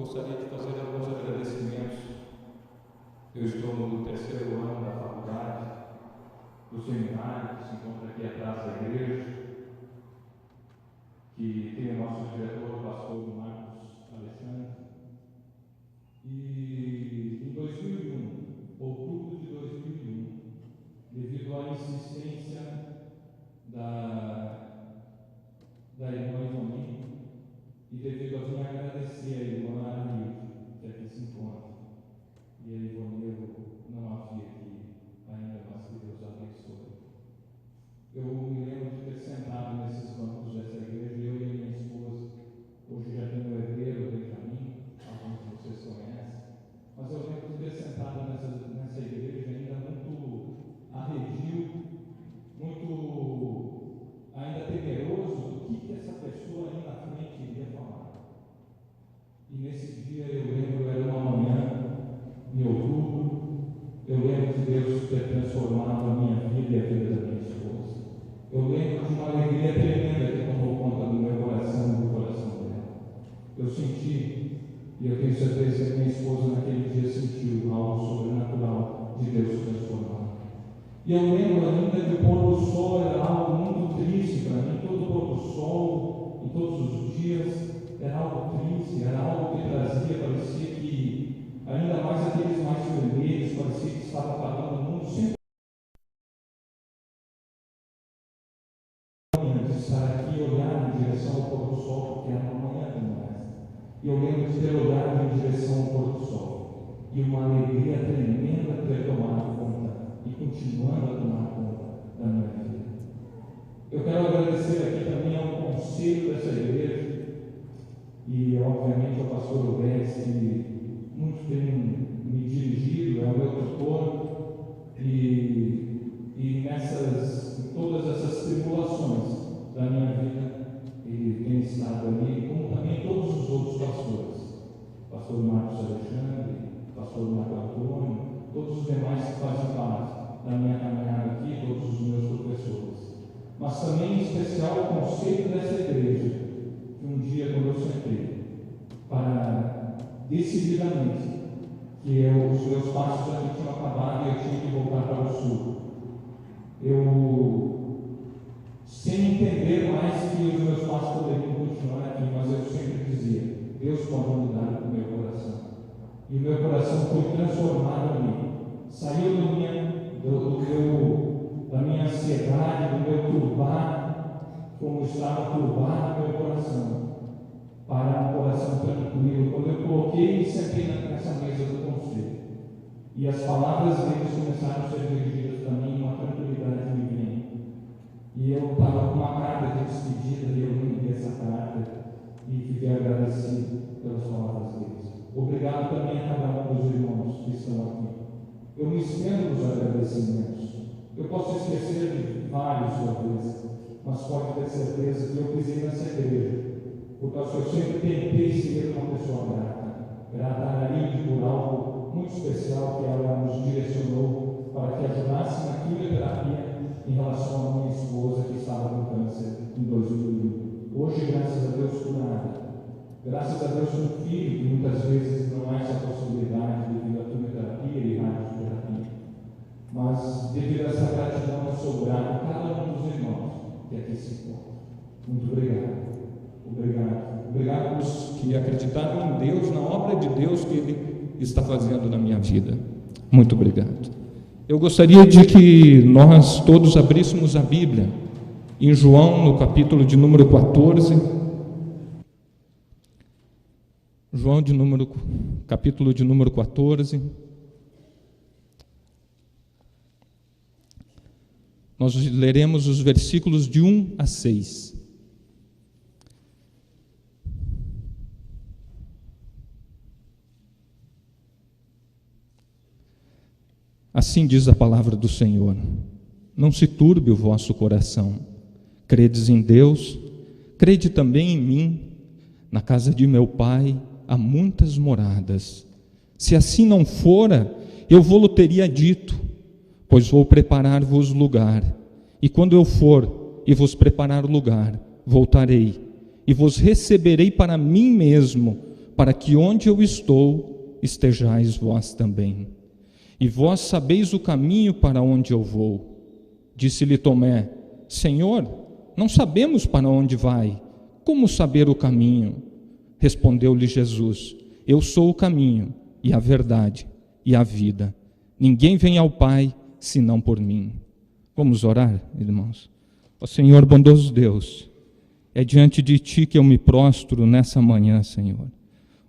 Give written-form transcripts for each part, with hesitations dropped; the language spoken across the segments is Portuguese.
gostaria de fazer alguns agradecimentos. Eu estou no terceiro ano da faculdade, do seminário, que se encontra aqui atrás da igreja, que tem o nosso diretor, o pastor Marcos Alexandre. E em 2001, outubro de 2001, devido à insistência da irmã Ivone, e devido a mim agradecer a irmã Aranilde, que aqui se encontra, e a Ivone não havia aqui ainda, mas que Deus abençoe. Eu me lembro de ter sentado nesses bancos dessa igreja, eu e a minha esposa. Hoje já tem o herdeiro Benjamin, alguns de vocês conhecem, mas eu lembro de ter sentado nessa igreja ainda muito arredio, muito ainda temeroso do que essa pessoa ali na frente iria falar. E nesse dia eu lembro, era uma manhã, em outubro, eu lembro de Deus ter transformado a minha vida e a vida da minha esposa. Eu lembro de uma alegria tremenda que tomou conta do meu coração e do coração dela. Eu senti, e eu tenho certeza que a minha esposa naquele dia sentiu algo sobrenatural de Deus transformando. E eu lembro ainda que o pôr do sol era algo muito triste para mim. Todo pôr do sol, em todos os dias, era algo triste, era algo que trazia, parecia que, ainda mais aqueles mais vermelhos, parecia que estava acabando o mundo. Sempre de estar aqui e olhar em direção ao pôr do sol, porque era uma manhã como essa. E eu lembro de ter olhado em direção ao pôr do sol, e uma alegria tremenda ter tomado conta, e continuando a tomar conta da minha vida. Eu quero agradecer aqui também ao conselho dessa igreja, e obviamente ao pastor Obed, que muito tem me dirigido, é o meu tutor, e em todas essas tribulações da minha vida, ele tem estado ali, como também todos os outros pastores, pastor Marcos Alexandre, pastor Marco Antônio, todos os demais que fazem parte da minha caminhada aqui, todos os meus professores, mas também em especial o conselho dessa igreja, que um dia quando eu sentei para decididamente que os meus passos já tinham acabado e eu tinha que voltar para o sul, eu, sem entender mais que os meus passos poderiam continuar aqui, mas eu sempre dizia, Deus pode mudar o meu coração, e o meu coração foi transformado ali, saiu da minha ansiedade, do meu turbar, como estava turbado o meu coração, para um coração tranquilo. Quando eu coloquei e sentei nessa mesa do conselho, e as palavras deles começaram a ser dirigidas para mim, uma tranquilidade me veio. E eu estava com uma carta de despedida, e eu li essa carta e fiquei agradecido pelas palavras deles. Obrigado também a cada um dos irmãos que estão aqui. Eu me estendo nos agradecimentos. Eu posso esquecer de vários talvez, mas pode ter certeza que eu pisei nessa igreja, porque eu sempre tentei ser uma pessoa grata a Aranilde por algo muito especial que ela nos direcionou para que ajudasse na quimioterapia em relação à minha esposa que estava com câncer em 2001. Hoje, graças a Deus, curada. Graças a Deus, um filho que muitas vezes não há essa possibilidade devido à quimioterapia e radioterapia. Mas, devido a essa gratidão, eu sou grato a cada um dos irmãos que aqui se encontram. Muito obrigado. Obrigado pelos que acreditaram em Deus, na obra de Deus que Ele está fazendo na minha vida. Muito obrigado. Eu gostaria de que nós todos abríssemos a Bíblia em João, no capítulo de número 14. João, capítulo de número 14. Nós leremos os versículos de 1 a 6. Assim diz a palavra do Senhor: não se turbe o vosso coração. Credes em Deus, crede também em mim. Na casa de meu Pai há muitas moradas. Se assim não fora, eu vou-lo teria dito, pois vou preparar-vos lugar. E quando eu for e vos preparar lugar, voltarei e vos receberei para mim mesmo, para que onde eu estou, estejais vós também. E vós sabeis o caminho para onde eu vou. Disse-lhe Tomé: Senhor, não sabemos para onde vai. Como saber o caminho? Respondeu-lhe Jesus: Eu sou o caminho, e a verdade, e a vida. Ninguém vem ao Pai, senão por mim. Vamos orar, irmãos? Ó Senhor bondoso Deus, é diante de Ti que eu me prostro nessa manhã, Senhor.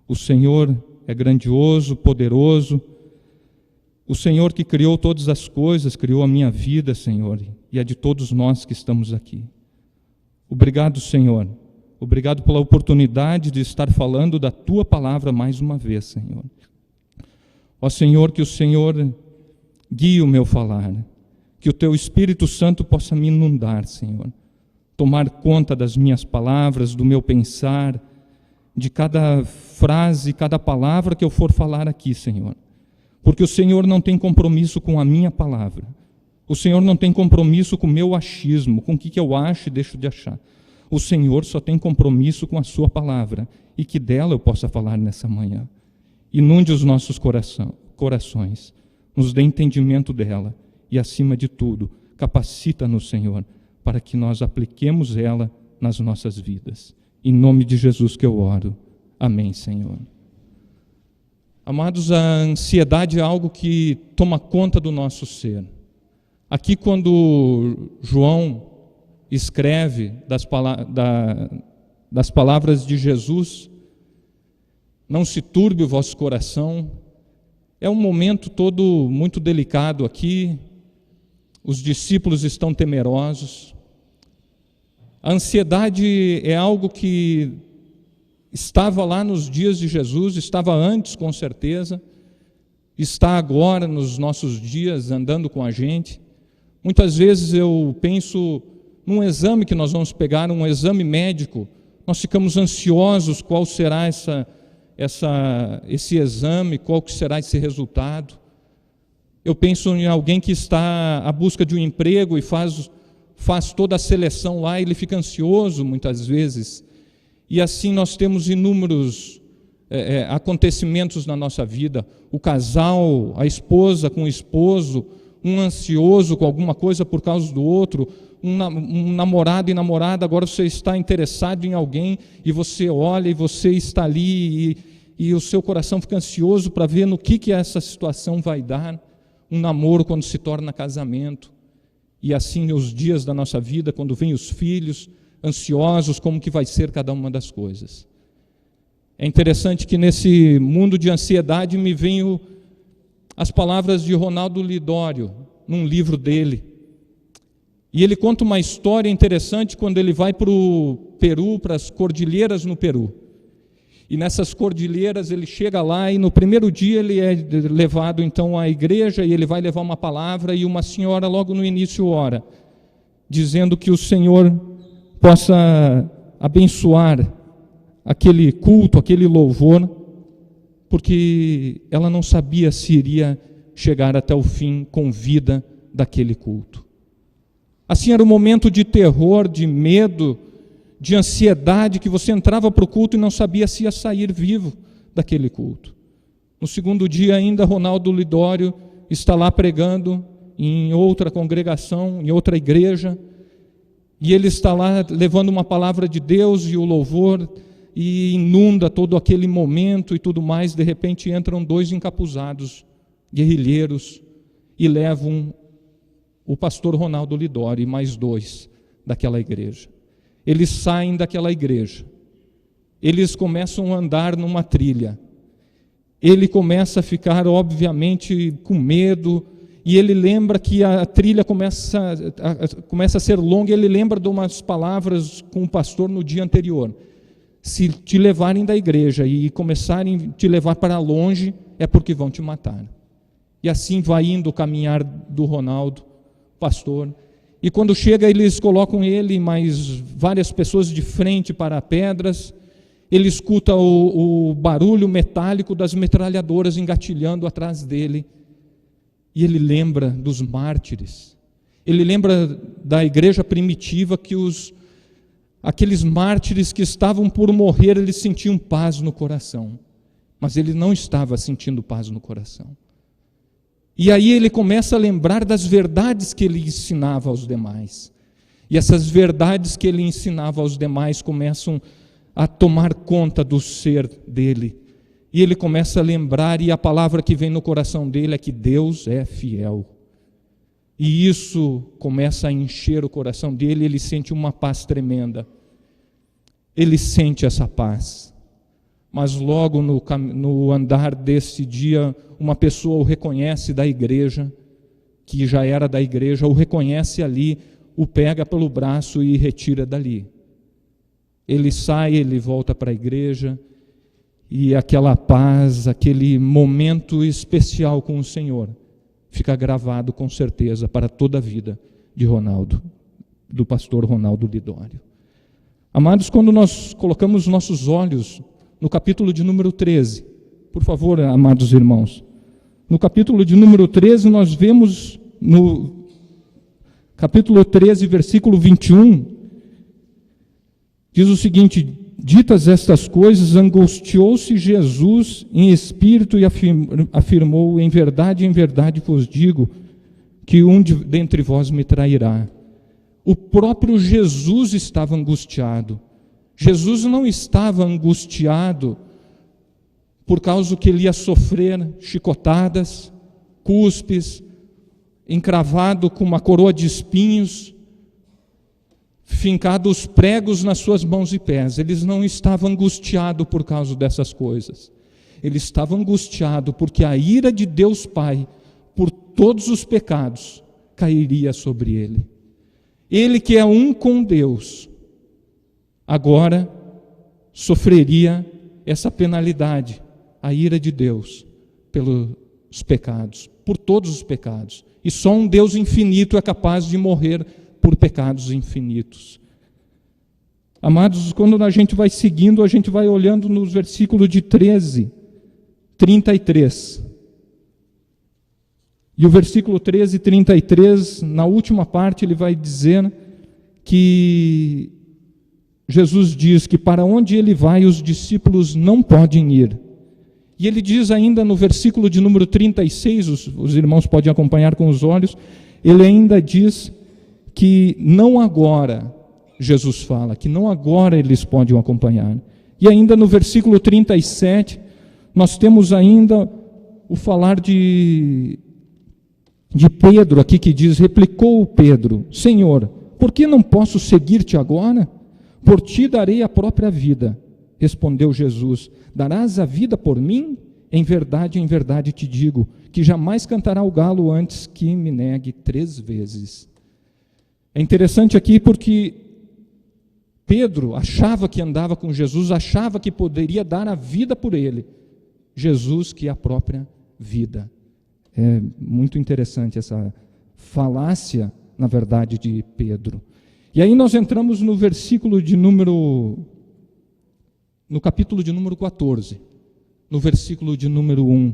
O Senhor é grandioso, poderoso. O Senhor que criou todas as coisas, criou a minha vida, Senhor, e a de todos nós que estamos aqui. Obrigado, Senhor. Obrigado pela oportunidade de estar falando da Tua palavra mais uma vez, Senhor. Ó Senhor, que o Senhor guie o meu falar, que o Teu Espírito Santo possa me inundar, Senhor. Tomar conta das minhas palavras, do meu pensar, de cada frase, cada palavra que eu for falar aqui, Senhor. Porque o Senhor não tem compromisso com a minha palavra. O Senhor não tem compromisso com o meu achismo, com o que eu acho e deixo de achar. O Senhor só tem compromisso com a sua palavra, e que dela eu possa falar nessa manhã. Inunde os nossos corações, nos dê entendimento dela, e acima de tudo, capacita-nos, Senhor, para que nós apliquemos ela nas nossas vidas. Em nome de Jesus que eu oro. Amém, Senhor. Amados, a ansiedade é algo que toma conta do nosso ser. Aqui, quando João escreve das palavras de Jesus, não se turbe o vosso coração, é um momento todo muito delicado aqui, os discípulos estão temerosos. A ansiedade é algo que estava lá nos dias de Jesus, estava antes com certeza, está agora nos nossos dias andando com a gente. Muitas vezes eu penso num exame que nós vamos pegar, um exame médico, nós ficamos ansiosos, qual será esse exame, qual que será esse resultado. Eu penso em alguém que está à busca de um emprego e faz toda a seleção lá, ele fica ansioso muitas vezes. E assim nós temos inúmeros acontecimentos na nossa vida. O casal, a esposa com o esposo, um ansioso com alguma coisa por causa do outro, um namorado e namorada, agora você está interessado em alguém e você olha e você está ali e o seu coração fica ansioso para ver no que essa situação vai dar. Um namoro quando se torna casamento. E assim os dias da nossa vida, quando vêm os filhos, ansiosos como que vai ser cada uma das coisas. É interessante que nesse mundo de ansiedade me veio as palavras de Ronaldo Lidório, num livro dele. E ele conta uma história interessante quando ele vai para o Peru, para as cordilheiras no Peru. E nessas cordilheiras ele chega lá e no primeiro dia ele é levado então à igreja e ele vai levar uma palavra e uma senhora logo no início ora, dizendo que o Senhor possa abençoar aquele culto, aquele louvor, porque ela não sabia se iria chegar até o fim com vida daquele culto. Assim era um momento de terror, de medo, de ansiedade, que você entrava para o culto e não sabia se ia sair vivo daquele culto. No segundo dia ainda, Ronaldo Lidório está lá pregando em outra congregação, em outra igreja, e ele está lá levando uma palavra de Deus e o louvor, e inunda todo aquele momento e tudo mais. De repente entram 2 encapuzados, guerrilheiros, e levam o pastor Ronaldo Lidório e mais 2 daquela igreja. Eles saem daquela igreja, eles começam a andar numa trilha, ele começa a ficar obviamente com medo, e ele lembra que a trilha começa a ser longa, e ele lembra de umas palavras com o pastor no dia anterior: se te levarem da igreja e começarem a te levar para longe, é porque vão te matar. E assim vai indo o caminhar do Ronaldo, pastor. E quando chega, eles colocam ele e mais várias pessoas de frente para pedras. Ele escuta o barulho metálico das metralhadoras engatilhando atrás dele. E ele lembra dos mártires. Ele lembra da igreja primitiva, que aqueles mártires que estavam por morrer, eles sentiam paz no coração. mas ele não estava sentindo paz no coração. E aí ele começa a lembrar das verdades que ele ensinava aos demais. E essas verdades que ele ensinava aos demais começam a tomar conta do ser dele. E ele começa a lembrar, e a palavra que vem no coração dele é que Deus é fiel. E isso começa a encher o coração dele, ele sente uma paz tremenda. Ele sente essa paz. Mas logo no andar desse dia, uma pessoa o reconhece da igreja, que já era da igreja, o reconhece ali, o pega pelo braço e retira dali. Ele sai, ele volta para a igreja, e aquela paz, aquele momento especial com o Senhor, fica gravado com certeza para toda a vida de Ronaldo, do pastor Ronaldo Lidório. Amados, quando nós colocamos nossos olhos no capítulo de número 13, por favor, amados irmãos, no capítulo de número 13 nós vemos no capítulo 13, versículo 21, diz o seguinte: ditas estas coisas, angustiou-se Jesus em espírito e afirmou, em verdade vos digo, que um dentre vós me trairá. O próprio Jesus estava angustiado. Jesus não estava angustiado por causa que ele ia sofrer chicotadas, cuspes, encravado com uma coroa de espinhos, fincado os pregos nas suas mãos e pés. Ele não estava angustiado por causa dessas coisas. Ele estava angustiado porque a ira de Deus Pai, por todos os pecados, cairia sobre ele. Ele que é um com Deus, agora sofreria essa penalidade, a ira de Deus, pelos pecados, por todos os pecados. E só um Deus infinito é capaz de morrer por pecados infinitos. Amados, quando a gente vai seguindo, a gente vai olhando no versículo de 13, 33. E o versículo 13, 33, na última parte, ele vai dizer que Jesus diz que para onde ele vai, os discípulos não podem ir. E ele diz ainda no versículo de número 36, os irmãos podem acompanhar com os olhos, ele ainda diz que não agora, Jesus fala, que não agora eles podem acompanhar. E ainda no versículo 37, nós temos ainda o falar de Pedro aqui, que diz, replicou Pedro, Senhor, por que não posso seguir-te agora? Por ti darei a própria vida. Respondeu Jesus, darás a vida por mim? Em verdade te digo, que jamais cantará o galo antes que me negue 3 vezes. É interessante aqui porque Pedro achava que andava com Jesus, achava que poderia dar a vida por ele. Jesus que é a própria vida. É muito interessante essa falácia, na verdade, de Pedro. E aí nós entramos no versículo de número, no capítulo de número 14, no versículo de número 1.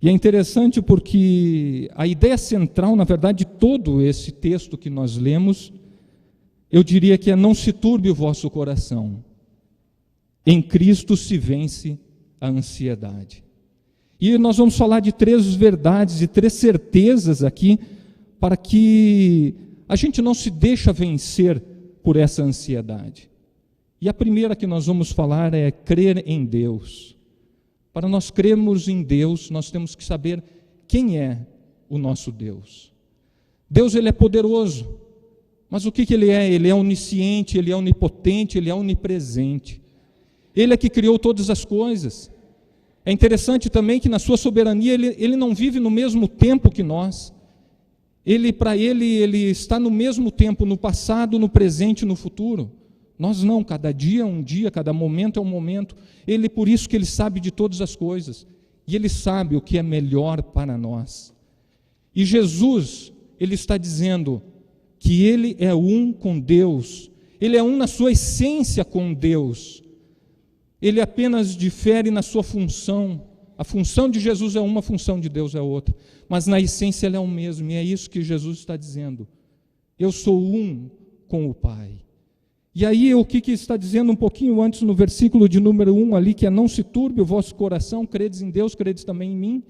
E é interessante porque a ideia central, na verdade, de todo esse texto que nós lemos, eu diria que é: não se turbe o vosso coração. Em Cristo se vence a ansiedade. E nós vamos falar de 3 verdades e 3 certezas aqui, para que a gente não se deixe vencer por essa ansiedade. E a primeira que nós vamos falar é crer em Deus. Para nós crermos em Deus, nós temos que saber quem é o nosso Deus. Deus, ele é poderoso, mas o que ele é? Ele é onisciente, ele é onipotente, ele é onipresente. Ele é que criou todas as coisas. É interessante também que na sua soberania ele não vive no mesmo tempo que nós. Para ele está no mesmo tempo, no passado, no presente e no futuro. Nós não, cada dia é um dia, cada momento é um momento. Por isso que ele sabe de todas as coisas. E ele sabe o que é melhor para nós. E Jesus, ele está dizendo que ele é um com Deus. Ele é um na sua essência com Deus. Ele apenas difere na sua função. A função de Jesus é uma, a função de Deus é outra. Mas na essência ele é o mesmo. E é isso que Jesus está dizendo. Eu sou um com o Pai. E aí o que está dizendo um pouquinho antes no versículo de número 1 ali, que é: não se turbe o vosso coração, credes em Deus, credes também em mim.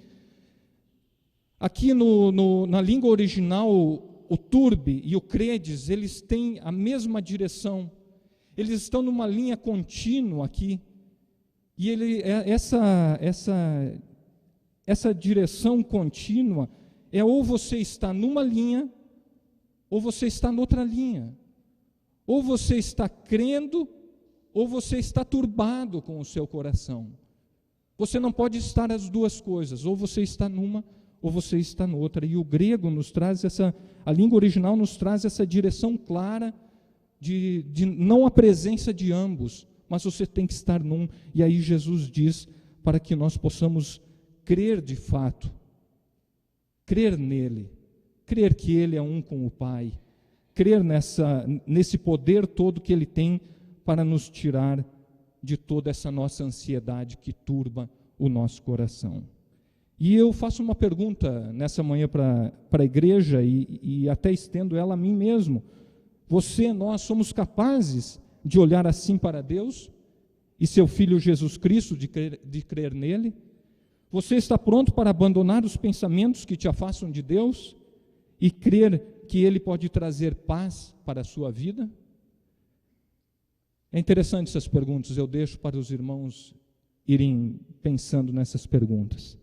Aqui na língua original, o turbe e o credes, eles têm a mesma direção, eles estão numa linha contínua aqui, e essa direção contínua é ou você está numa linha, ou você está noutra linha. Ou você está crendo, ou você está turbado com o seu coração. Você não pode estar as duas coisas, ou você está numa, ou você está noutra. E o grego nos traz a língua original nos traz essa direção clara de não a presença de ambos, mas você tem que estar num. E aí Jesus diz para que nós possamos crer de fato, crer nele, crer que ele é um com o Pai, crer nesse poder todo que ele tem para nos tirar de toda essa nossa ansiedade que turba o nosso coração. E eu faço uma pergunta nessa manhã para a igreja e até estendo ela a mim mesmo. Nós somos capazes de olhar assim para Deus e seu Filho Jesus Cristo, de crer nele? Você está pronto para abandonar os pensamentos que te afastam de Deus e crer que Ele pode trazer paz para a sua vida? É interessante essas perguntas, eu deixo para os irmãos irem pensando nessas perguntas.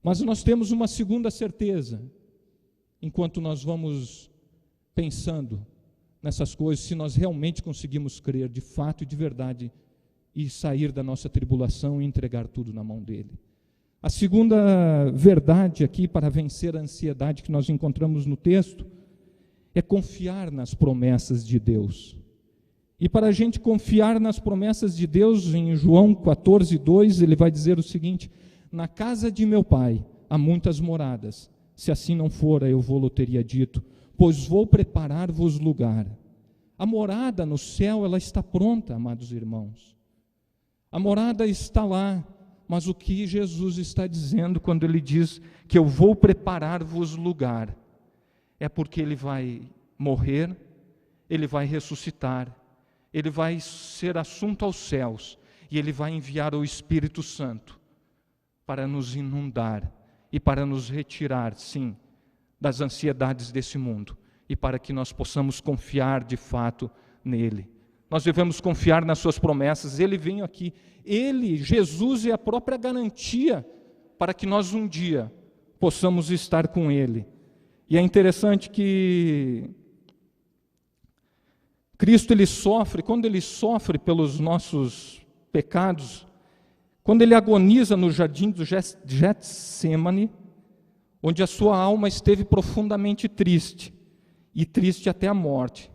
Mas nós temos uma segunda certeza, enquanto nós vamos pensando nessas coisas, se nós realmente conseguimos crer de fato e de verdade e sair da nossa tribulação e entregar tudo na mão dele. A segunda verdade aqui para vencer a ansiedade que nós encontramos no texto é confiar nas promessas de Deus. E para a gente confiar nas promessas de Deus, em João 14:2, ele vai dizer o seguinte: na casa de meu Pai há muitas moradas, se assim não fora eu vou-lo teria dito, pois vou preparar-vos lugar. A morada no céu, ela está pronta, amados irmãos. A morada está lá. Mas o que Jesus está dizendo quando ele diz que eu vou preparar-vos lugar, é porque ele vai morrer, ele vai ressuscitar, ele vai ser assunto aos céus, e ele vai enviar o Espírito Santo para nos inundar e para nos retirar, sim, das ansiedades desse mundo, e para que nós possamos confiar de fato nele. Nós devemos confiar nas suas promessas. Ele vem aqui, Jesus é a própria garantia para que nós um dia possamos estar com ele. E é interessante que Cristo, quando ele sofre pelos nossos pecados, quando ele agoniza no jardim do Getsêmani, onde a sua alma esteve profundamente triste, e triste até a morte,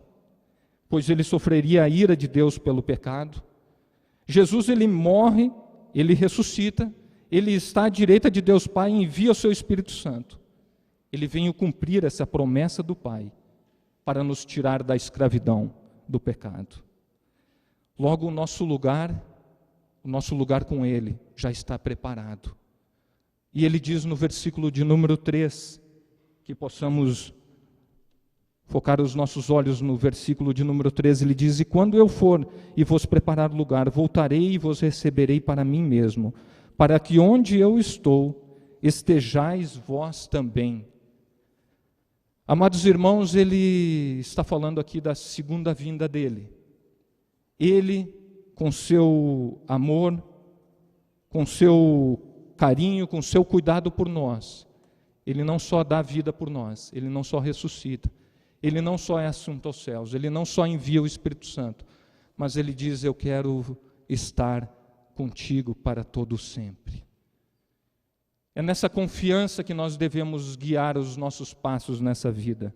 pois ele sofreria a ira de Deus pelo pecado. Jesus, ele morre, ele ressuscita, ele está à direita de Deus Pai e envia o seu Espírito Santo. Ele veio cumprir essa promessa do Pai, para nos tirar da escravidão do pecado. Logo, o nosso lugar com ele já está preparado. E ele diz no versículo de número 3, que possamos focar os nossos olhos no versículo de número 13, ele diz: e quando eu for e vos preparar lugar, voltarei e vos receberei para mim mesmo, para que onde eu estou, estejais vós também. Amados irmãos, ele está falando aqui da segunda vinda dele. Ele, com seu amor, com seu carinho, com seu cuidado por nós, ele não só dá vida por nós, ele não só ressuscita, ele não só é assunto aos céus, ele não só envia o Espírito Santo, mas ele diz: eu quero estar contigo para todo sempre. É nessa confiança que nós devemos guiar os nossos passos nessa vida.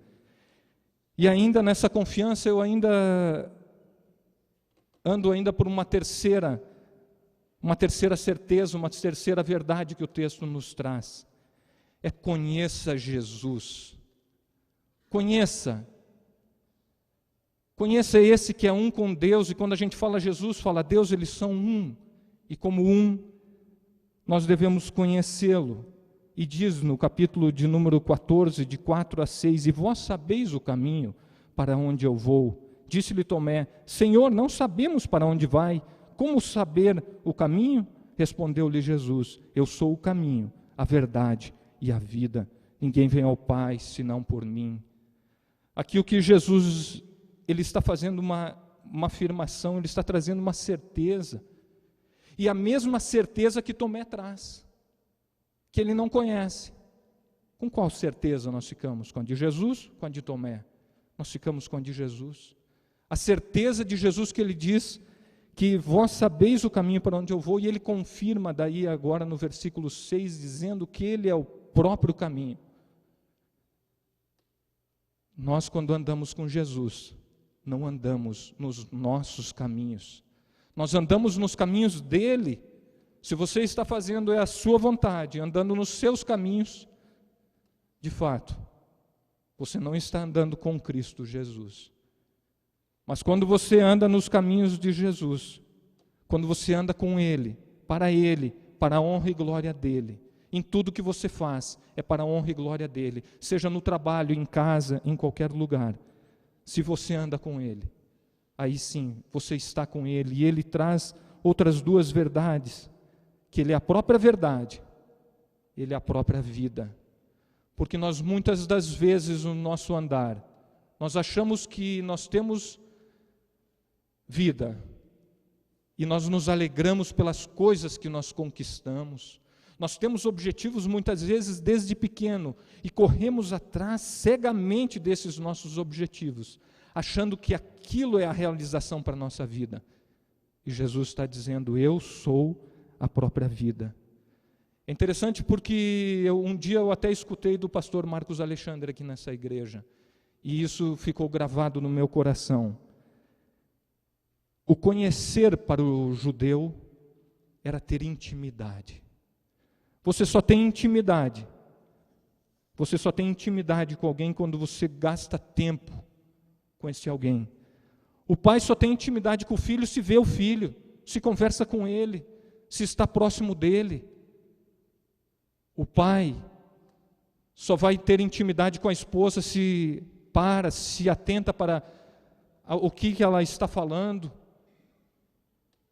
E ainda nessa confiança eu ando por uma terceira certeza, uma terceira verdade que o texto nos traz. É: conheça Jesus. Conheça esse que é um com Deus, e quando a gente fala Jesus, fala Deus, eles são um, e como um, nós devemos conhecê-lo. E diz no capítulo de número 14, de 4 a 6, e vós sabeis o caminho para onde eu vou, Disse-lhe Tomé: Senhor, não sabemos para onde vai, como saber o caminho? Respondeu-lhe Jesus: Eu sou o caminho, a verdade e a vida. Ninguém vem ao Pai senão por mim. Aqui o que Jesus, ele está fazendo uma afirmação, ele está trazendo uma certeza. E a mesma certeza que Tomé traz, que ele não conhece. Com qual certeza nós ficamos? Com a de Jesus? Com a de Tomé? Nós ficamos com a de Jesus. A certeza de Jesus que ele diz que vós sabeis o caminho para onde eu vou, e ele confirma daí agora no versículo 6, dizendo que ele é o próprio caminho. Nós, quando andamos com Jesus, não andamos nos nossos caminhos, nós andamos nos caminhos dele. Se você está fazendo a sua vontade, andando nos seus caminhos, de fato, você não está andando com Cristo Jesus. Mas quando você anda nos caminhos de Jesus, quando você anda com Ele, para a honra e glória dEle, em tudo que você faz, é para a honra e glória dEle, seja no trabalho, em casa, em qualquer lugar. Se você anda com Ele, aí sim, você está com Ele, e Ele traz outras duas verdades, que Ele é a própria verdade, Ele é a própria vida. Porque nós muitas das vezes no nosso andar, nós achamos que nós temos vida, e nós nos alegramos pelas coisas que nós conquistamos. Nós temos objetivos muitas vezes desde pequeno, e corremos atrás cegamente desses nossos objetivos, achando que aquilo é a realização para a nossa vida. E Jesus está dizendo: eu sou a própria vida. É interessante porque um dia eu até escutei do pastor Marcos Alexandre aqui nessa igreja, e isso ficou gravado no meu coração. O conhecer para o judeu era ter intimidade. Você só tem intimidade. Você só tem intimidade com alguém quando você gasta tempo com esse alguém. O pai só tem intimidade com o filho se vê o filho, se conversa com ele, se está próximo dele. O pai só vai ter intimidade com a esposa se atenta para o que ela está falando.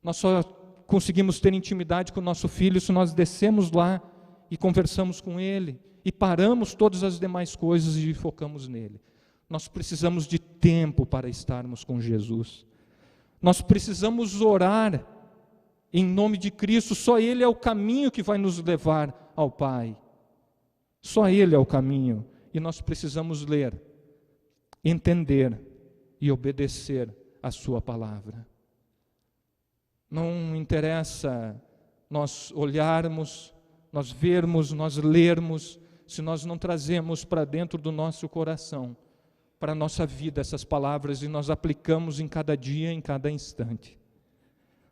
Nós só conseguimos ter intimidade com o nosso filho se nós descemos lá e conversamos com ele, e paramos todas as demais coisas e focamos nele. Nós precisamos de tempo para estarmos com Jesus. Nós precisamos orar em nome de Cristo. Só Ele é o caminho que vai nos levar ao Pai. Só Ele é o caminho. E nós precisamos ler, entender e obedecer a sua palavra. Não interessa nós olharmos, nós vermos, nós lermos, se nós não trazemos para dentro do nosso coração, para a nossa vida essas palavras, e nós aplicamos em cada dia, em cada instante.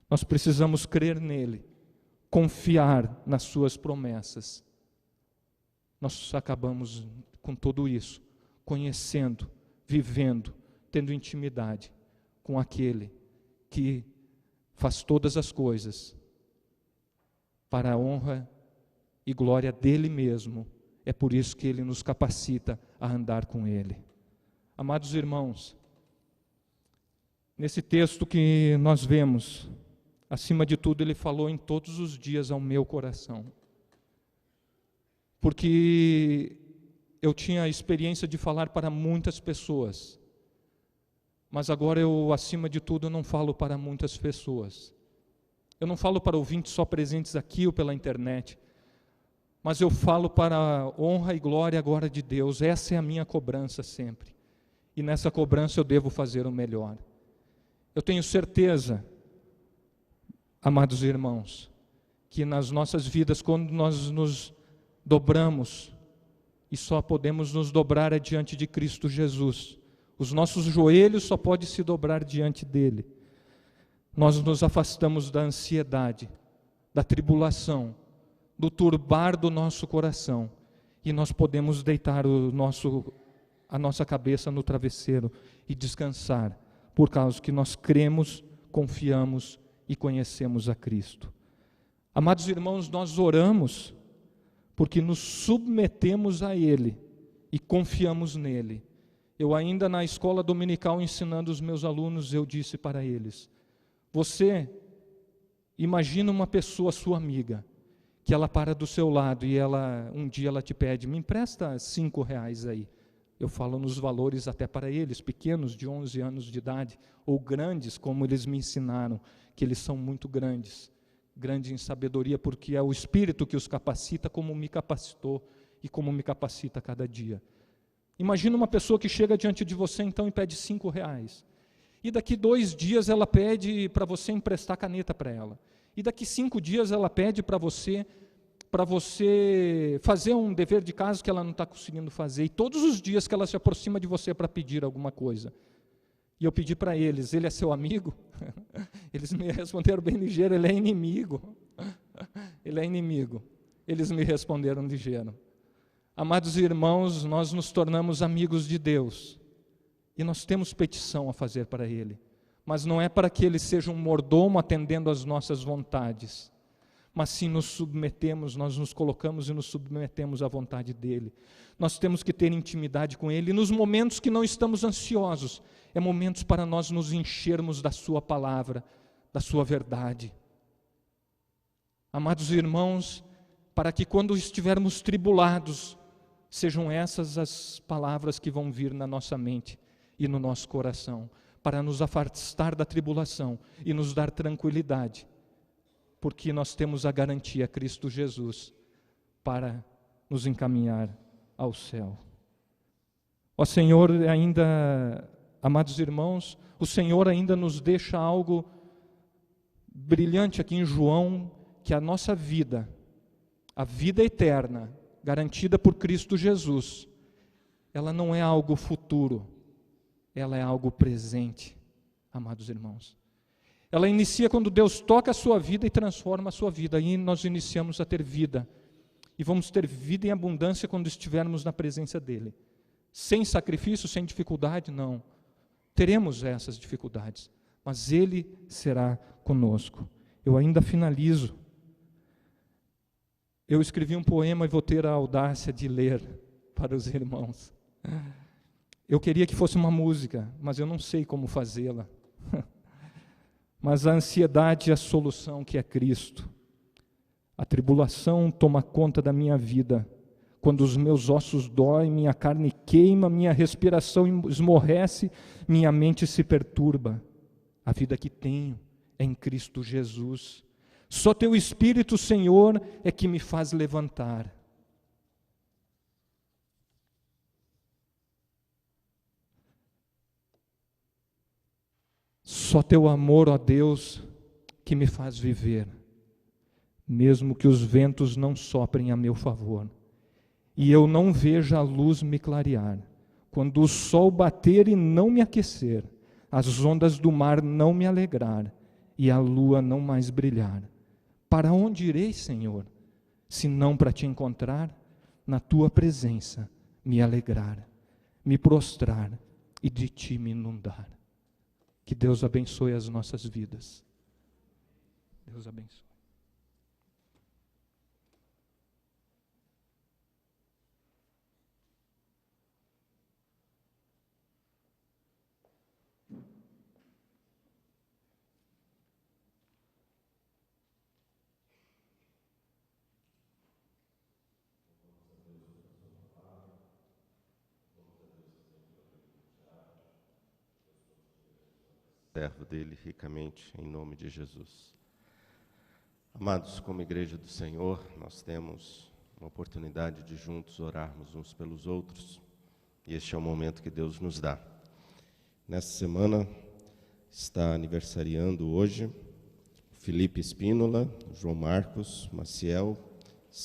Nós precisamos crer nele, confiar nas suas promessas. Nós acabamos com tudo isso, conhecendo, vivendo, tendo intimidade com aquele que faz todas as coisas para a honra e glória dele mesmo. É por isso que ele nos capacita a andar com ele. Amados irmãos, nesse texto que nós vemos, acima de tudo, ele falou em todos os dias ao meu coração. Porque eu tinha a experiência de falar para muitas pessoas, mas agora eu, acima de tudo, eu não falo para muitas pessoas. Eu não falo para ouvintes só presentes aqui ou pela internet, mas eu falo para a honra e glória agora de Deus. Essa é a minha cobrança sempre. E nessa cobrança eu devo fazer o melhor. Eu tenho certeza, amados irmãos, que nas nossas vidas, quando nós nos dobramos, e só podemos nos dobrar diante de Cristo Jesus, os nossos joelhos só podem se dobrar diante dele, nós nos afastamos da ansiedade, da tribulação, do turbar do nosso coração, e nós podemos deitar a nossa cabeça no travesseiro e descansar, por causa que nós cremos, confiamos e conhecemos a Cristo. Amados irmãos, nós oramos porque nos submetemos a Ele e confiamos nele. Eu ainda na escola dominical ensinando os meus alunos, eu disse para eles: você imagina uma pessoa, sua amiga, que ela para do seu lado e um dia ela te pede, me empresta R$5 aí. Eu falo nos valores até para eles, pequenos de 11 anos de idade, ou grandes, como eles me ensinaram, que eles são muito grandes, grandes em sabedoria, porque é o Espírito que os capacita, como me capacitou e como me capacita cada dia. Imagina uma pessoa que chega diante de você então e pede R$5. E daqui 2 dias ela pede para você emprestar caneta para ela. E daqui 5 dias ela pede para você fazer um dever de casa que ela não está conseguindo fazer. E todos os dias que ela se aproxima de você para pedir alguma coisa. E eu pedi para eles, ele é seu amigo? Eles me responderam bem ligeiro, ele é inimigo. Ele é inimigo. Eles me responderam ligeiro. Amados irmãos, nós nos tornamos amigos de Deus. E nós temos petição a fazer para Ele. Mas não é para que Ele seja um mordomo atendendo às nossas vontades. Mas sim nos submetemos, nós nos colocamos e nos submetemos à vontade dEle. Nós temos que ter intimidade com Ele. E nos momentos que não estamos ansiosos, é momentos para nós nos enchermos da Sua palavra, da Sua verdade. Amados irmãos, para que quando estivermos tribulados, sejam essas as palavras que vão vir na nossa mente e no nosso coração, para nos afastar da tribulação e nos dar tranquilidade, porque nós temos a garantia, Cristo Jesus, para nos encaminhar ao céu. Ó Senhor, ainda, amados irmãos, o Senhor ainda nos deixa algo brilhante aqui em João, que a nossa vida, a vida eterna, garantida por Cristo Jesus, ela não é algo futuro, ela é algo presente, amados irmãos. Ela inicia quando Deus toca a sua vida e transforma a sua vida, aí nós iniciamos a ter vida, e vamos ter vida em abundância quando estivermos na presença dEle, sem sacrifício, sem dificuldade, não, teremos essas dificuldades, mas Ele será conosco. Eu ainda finalizo. Eu escrevi um poema e vou ter a audácia de ler para os irmãos. Eu queria que fosse uma música, mas eu não sei como fazê-la. Mas a ansiedade é a solução, que é Cristo. A tribulação toma conta da minha vida. Quando os meus ossos doem, minha carne queima, minha respiração esmorrece, minha mente se perturba. A vida que tenho é em Cristo Jesus. Só Teu Espírito, Senhor, é que me faz levantar. Só Teu amor, ó Deus, que me faz viver, mesmo que os ventos não soprem a meu favor, e eu não veja a luz me clarear, quando o sol bater e não me aquecer, as ondas do mar não me alegrar, e a lua não mais brilhar. Para onde irei, Senhor, se não para Te encontrar, na Tua presença me alegrar, me prostrar e de Ti me inundar. Que Deus abençoe as nossas vidas. Deus abençoe. Servo dele ricamente, em nome de Jesus. Amados, como igreja do Senhor, nós temos uma oportunidade de juntos orarmos uns pelos outros, e este é o momento que Deus nos dá. Nesta semana está aniversariando hoje Felipe Espínola, João Marcos, Maciel,